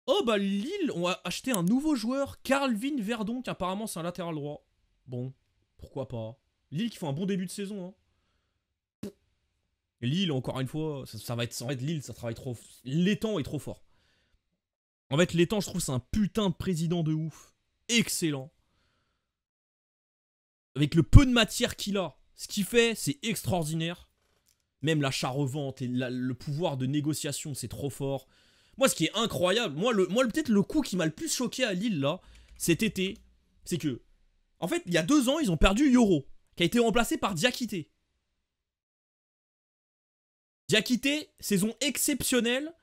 Oh bah Lille, on a acheté un nouveau joueur, Carlvin Verdon, qui apparemment c'est un latéral droit. Bon, pourquoi pas. Lille qui font un bon début de saison. Hein. Et Lille, encore une fois, ça va être Lille, ça travaille trop. L'étang est trop fort. En fait, l'étang, je trouve, c'est un putain de président de ouf. Excellent. Avec le peu de matière qu'il a, ce qu'il fait, c'est extraordinaire. Même l'achat-revente et le pouvoir de négociation, c'est trop fort. Moi, ce qui est incroyable, moi peut-être le coup qui m'a le plus choqué à Lille, là, cet été, c'est que, en fait, il y a 2 ans, ils ont perdu Yoro, qui a été remplacé par Diakité. Diakité, saison exceptionnelle.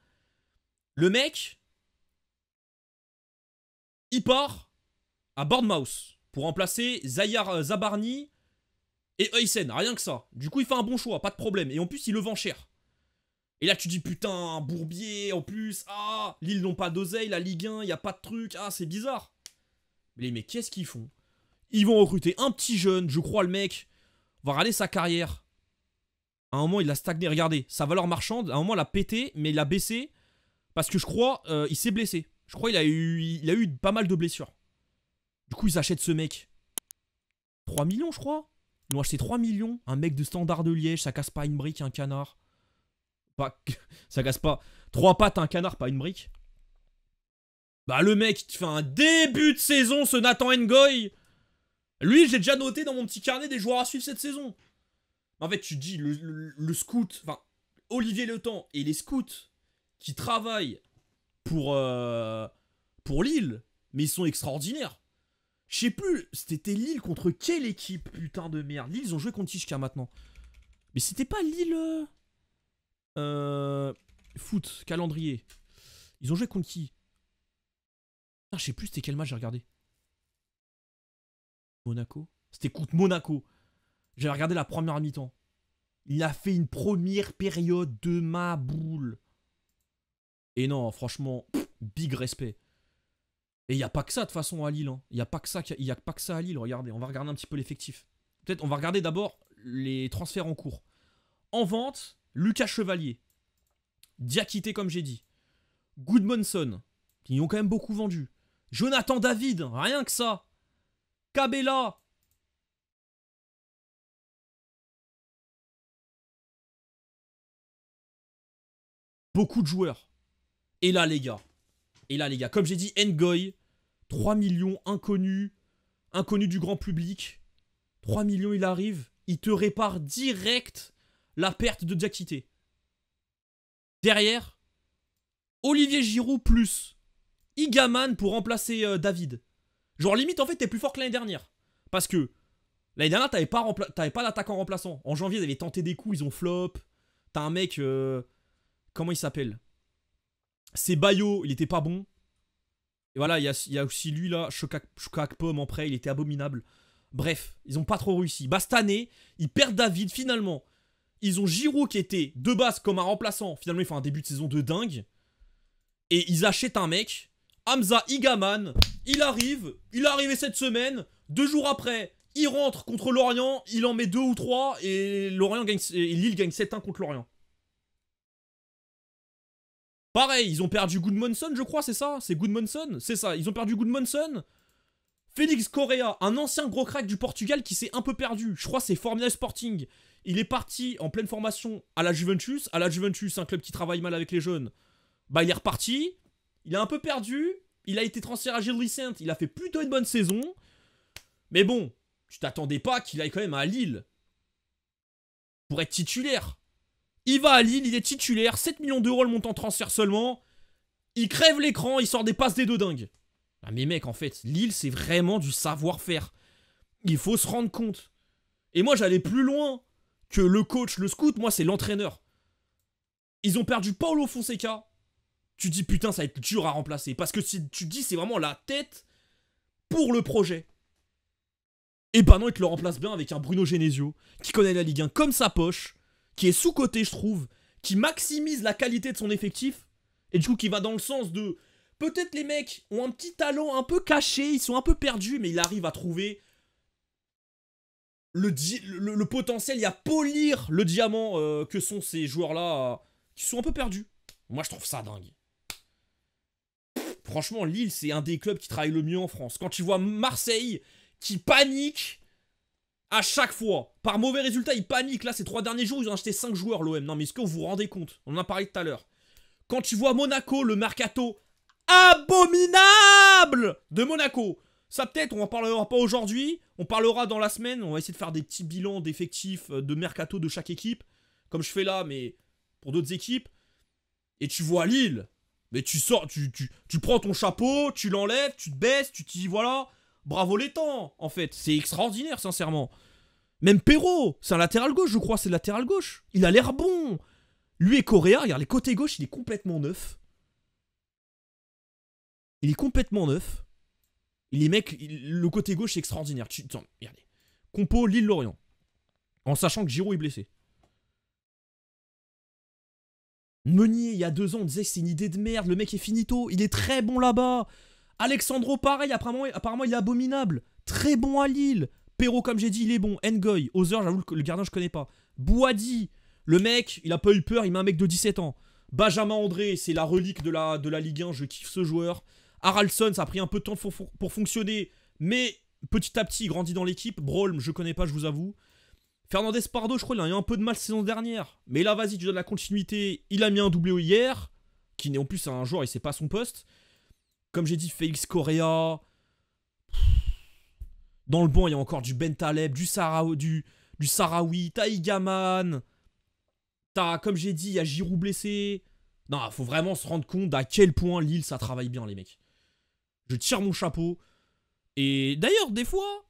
Le mec, il part à Bournemouth pour remplacer Zayar Zabarni et Heusen, rien que ça. Du coup, il fait un bon choix, pas de problème. Et en plus, il le vend cher. Et là, tu dis, putain, Bourbier, en plus, ah, Lille n'ont pas d'oseille, la Ligue 1, il n'y a pas de truc, ah, c'est bizarre. Mais qu'est-ce qu'ils font? Ils vont recruter un petit jeune, je crois, le mec va regarder sa carrière. À un moment, il a stagné, regardez, sa valeur marchande, à un moment, elle a pété, mais il a baissé, parce que je crois, il s'est blessé. Je crois qu'il a eu pas mal de blessures. Du coup, ils achètent ce mec. 3 millions, je crois. Ils ont acheté 3 millions. Un mec de Standard de Liège, ça casse pas une brique, un canard. Pas, ça casse pas. 3 pattes, un canard, pas une brique. Bah, le mec, il fait un début de saison, ce Nathan Ngoy. Lui, j'ai déjà noté dans mon petit carnet des joueurs à suivre cette saison. En fait, tu dis, le scout, enfin, Olivier Le Temps et les scouts qui travaillent pour Lille, mais ils sont extraordinaires. Je sais plus, c'était Lille contre quelle équipe, putain de merde. Lille, ils ont joué contre qui jusqu'à maintenant? Mais c'était pas Lille... foot, calendrier. Ils ont joué contre qui? Putain, je sais plus c'était quel match j'ai regardé. Monaco? C'était contre Monaco. J'ai regardé la première mi-temps. Il a fait une première période de ma boule. Et non, franchement, big respect. Et il n'y a pas que ça de toute façon à Lille. Hein. Il n'y a pas que ça à Lille. Regardez, on va regarder un petit peu l'effectif. Peut-être on va regarder d'abord les transferts en cours. En vente, Lucas Chevalier. Diakité, comme j'ai dit. Goodmanson, qui ont quand même beaucoup vendu. Jonathan David, rien que ça. Cabella. Beaucoup de joueurs. Et là, les gars, comme j'ai dit, Ngoy, 3 millions, inconnu du grand public. 3 millions, il arrive, il te répare direct la perte de Diakité. Derrière, Olivier Giroud plus Igaman pour remplacer David. Genre limite, en fait, t'es plus fort que l'année dernière. Parce que l'année dernière, t'avais pas d'attaquant remplaçant. En janvier, ils avaient tenté des coups, ils ont flop. T'as un mec... comment il s'appelle? C'est Bayo, il était pas bon. Et voilà, il y a aussi lui là, Chokak Pomme en prêt, il était abominable. Bref, ils ont pas trop réussi. Bah cette année, ils perdent David finalement. Ils ont Giroud qui était de base comme un remplaçant. Finalement, il fait un début de saison de dingue. Et ils achètent un mec, Hamza Igaman. Il est arrivé cette semaine. 2 jours après, il rentre contre Lorient. Il en met 2 ou 3. Et Lille gagne 7-1 contre Lorient. Pareil, ils ont perdu Goodmanson, je crois, c'est ça? C'est Goodmanson? C'est ça, ils ont perdu Goodmanson. Félix Correa, un ancien gros crack du Portugal qui s'est un peu perdu. Je crois que c'est Formula Sporting. Il est parti en pleine formation à la Juventus. À la Juventus, un club qui travaille mal avec les jeunes. Bah, il est reparti. Il a un peu perdu. Il a été transféré à Gil Vicente. Il a fait plutôt une bonne saison. Mais bon, tu t'attendais pas qu'il aille quand même à Lille pour être titulaire. Il va à Lille, il est titulaire, 7 millions d'euros le montant transfert seulement. Il crève l'écran, il sort des passes des deux dingues. Ah mais mec, en fait, Lille, c'est vraiment du savoir-faire. Il faut se rendre compte. Et moi, j'allais plus loin que le coach, le scout, moi, c'est l'entraîneur. Ils ont perdu Paulo Fonseca. Tu dis, putain, ça va être dur à remplacer. Parce que tu dis, c'est vraiment la tête pour le projet. Et bah non, il te le remplace bien avec un Bruno Genesio, qui connaît la Ligue 1 comme sa poche, qui est sous-coté, je trouve, qui maximise la qualité de son effectif, et du coup qui va dans le sens de... Peut-être les mecs ont un petit talent un peu caché, ils sont un peu perdus, mais il arrive à trouver le potentiel, et à polir le diamant que sont ces joueurs-là, qui sont un peu perdus. Moi, je trouve ça dingue. Franchement, Lille, c'est un des clubs qui travaille le mieux en France. Quand tu vois Marseille qui panique à chaque fois. Par mauvais résultat, ils paniquent. Là, ces 3 derniers jours, ils ont acheté 5 joueurs, l'OM. Non, mais est-ce que vous vous rendez compte? On en a parlé tout à l'heure. Quand tu vois Monaco, le mercato abominable de Monaco. Ça, peut-être, on en parlera pas aujourd'hui. On parlera dans la semaine. On va essayer de faire des petits bilans d'effectifs, de mercato de chaque équipe. Comme je fais là, mais pour d'autres équipes. Et tu vois Lille. Mais tu sors, tu prends ton chapeau, tu l'enlèves, tu te baisses, tu te dis voilà, bravo les temps, en fait. C'est extraordinaire, sincèrement. Même Perrault, c'est un latéral gauche, je crois, c'est le latéral gauche. Il a l'air bon. Lui et Correa, regarde, les côtés gauche, il est complètement neuf. Il est complètement neuf. Et les mecs, le côté gauche, c'est extraordinaire. Attends, regardez. Compo Lille-Lorient. En sachant que Giroud est blessé. Meunier, il y a 2 ans, on disait que c'est une idée de merde. Le mec est finito. Il est très bon là-bas. Alexandro, pareil. Apparemment, il est abominable. Très bon à Lille. Perrault, comme j'ai dit, il est bon. Ngoy. Ozer, j'avoue, le gardien, je connais pas. Bouadi. Le mec, il a pas eu peur. Il met un mec de 17 ans. Benjamin André, c'est la relique de la Ligue 1. Je kiffe ce joueur. Haraldsson, ça a pris un peu de temps pour fonctionner. Mais petit à petit, il grandit dans l'équipe. Brolm, je connais pas, je vous avoue. Fernandez Pardo, je crois, il a eu un peu de mal saison dernière. Mais là, vas-y, tu donnes la continuité. Il a mis un doublé hier. Qui n'est en plus un joueur, il sait pas son poste. Comme j'ai dit, Félix Correa. Dans le banc, il y a encore du Bentaleb, du Sarawi, t'as Igaman. T'as, comme j'ai dit, il y a Giroud blessé. Non, faut vraiment se rendre compte à quel point Lille, ça travaille bien, les mecs. Je tire mon chapeau. Et d'ailleurs, des fois,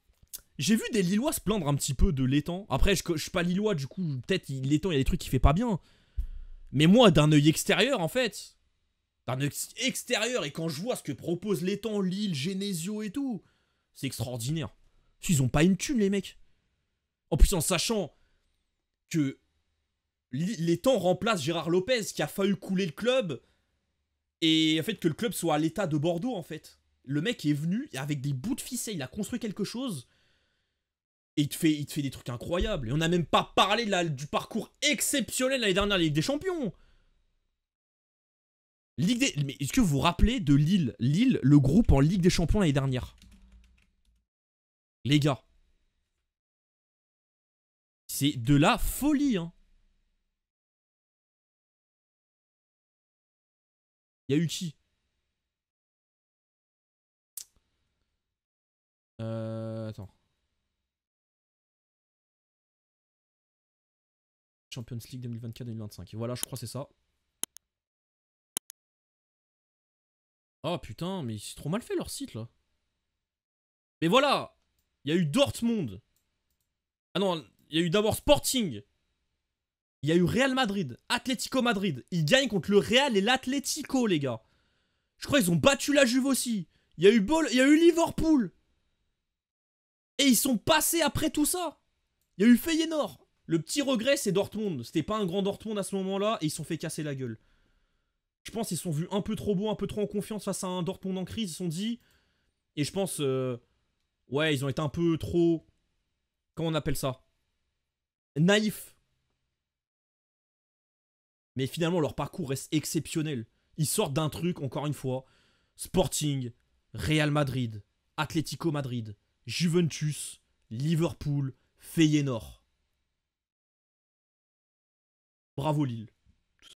j'ai vu des Lillois se plaindre un petit peu de l'étang. Après, je suis pas Lillois, du coup, peut-être l'étang, il y a des trucs qu'il fait pas bien. Mais moi, d'un œil extérieur, en fait. D'un œil extérieur, et quand je vois ce que propose l'étang, Lille, Genesio et tout, c'est extraordinaire. Ils ont pas une thune, les mecs. En plus, en sachant que l'étang remplace Gérard Lopez, qui a failli couler le club. Et en fait, que le club soit à l'état de Bordeaux, en fait. Le mec est venu, et avec des bouts de ficelle, il a construit quelque chose. Et il te fait des trucs incroyables. Et on n'a même pas parlé du parcours exceptionnel l'année dernière, la Ligue des Champions. Mais est-ce que vous vous rappelez de Lille? Lille, le groupe en Ligue des Champions l'année dernière. Les gars. C'est de la folie, hein. Il y a eu qui? Attends. Champions League 2024-2025. Voilà, je crois que c'est ça. Oh putain, mais c'est trop mal fait leur site là. Mais voilà, il y a eu Dortmund. Ah non, il y a eu d'abord Sporting. Il y a eu Real Madrid, Atlético Madrid. Ils gagnent contre le Real et l'Atlético, les gars. Je crois qu'ils ont battu la Juve aussi. Il y a eu Liverpool. Et ils sont passés après tout ça. Il y a eu Feyenoord. Le petit regret, c'est Dortmund. C'était pas un grand Dortmund à ce moment-là et ils se sont fait casser la gueule. Je pense qu'ils se sont vus un peu trop beaux, un peu trop en confiance face à un Dortmund en crise. Ils se sont dit... Et je pense... ouais, ils ont été un peu trop... Comment on appelle ça? Naïfs. Mais finalement, leur parcours reste exceptionnel. Ils sortent d'un truc, encore une fois. Sporting, Real Madrid, Atlético Madrid, Juventus, Liverpool, Feyenoord. Bravo Lille.